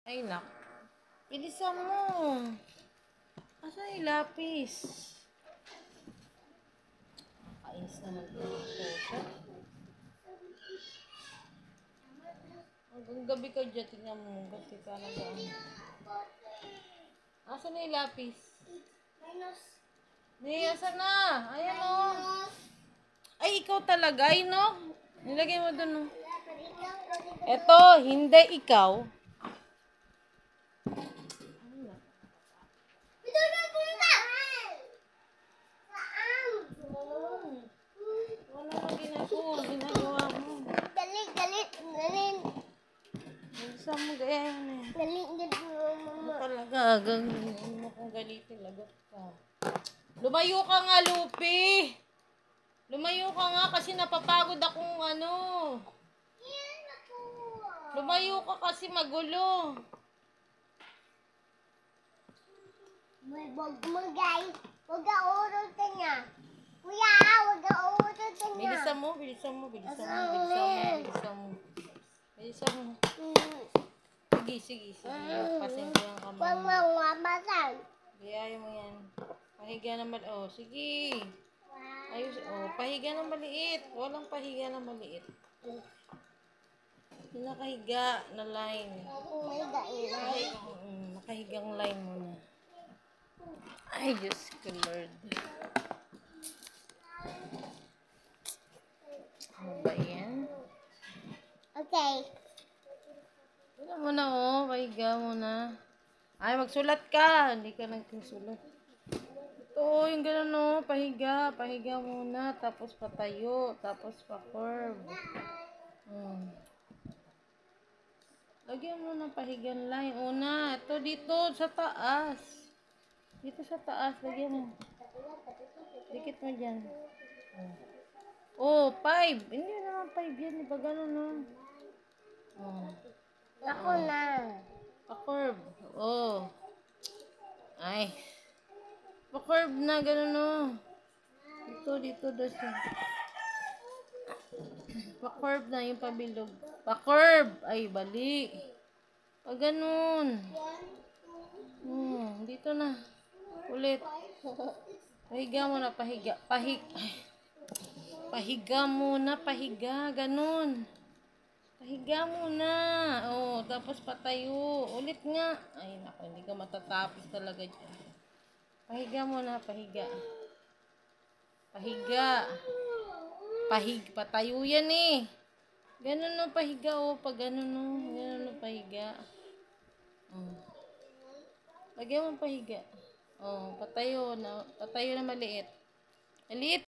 Ay, nak. Bilisan mo. Asan yung lapis? Kainis naman ito. Hanggang gabi ka dyan. Tingnan mo. Kasi ka nagaan. Asan na yung lapis? Ni, asan na? Ayan o. Ay, ikaw talaga. Ay, no? Nilagay mo dun, no? Eto, hindi ikaw. Ginagawa mo. Galit. Bilisan mo, gaya yun eh. Galit. Ano talaga, gagawin mo kung galitin, lagot ka. Lumayo ka nga, Lupi! Lumayo ka nga kasi napapagod akong ano. Lumayo ka kasi magulo. Wag mo guys. Wag ka urutin niya. Kuya, wag ka urutin niya. Bilisan mo. Bilisan mo. Sige. Pasensya ka Wag mo. mo mabasan. Ayaw mo yan. Pahiga na maliit. Oh, sige. Ayos. Oh, pahiga na maliit. Walang pahiga na maliit. Nakahiga na line. Nakahigang line muna. Ay, Diyos ko, Lord. Ano ba yan? Okay. Wala mo na, oh. Pahiga mo na. Ay, magsulat ka. Hindi ka nagsusulat. Ito, yung gano'n, oh. Pahiga. Pahiga muna. Tapos patayo. Tapos pa-curve. Lagyan mo ng pahigan line. Una, ito dito sa taas. Dito sa taas, lagyan mo. Dikit mo dyan. Oh, 5. Hindi naman 5 yan. Iba gano'n, no? Oh. Ako na. Pa-curve. Oh. Ay. Pa-curve na, gano'n, no? Dito, dito. Pa-curve na yung pabilog. Pa-curve! Ay, bali. Pag ganun. Dito na. Ulit. Pahiga mo na, pahiga. Pahiga muna, pahiga. Ganun. Pahiga muna. Oh, tapos patayo. Ulit nga. Ay, naku, hindi ka matatapos talaga dyan. Pahiga muna, pahiga. Patayo yan eh. Ganun no, pahiga oh. Pag ganun no. Ganun no, pahiga. Lagyan mo pahiga. Oh, patayo na maliit. Maliit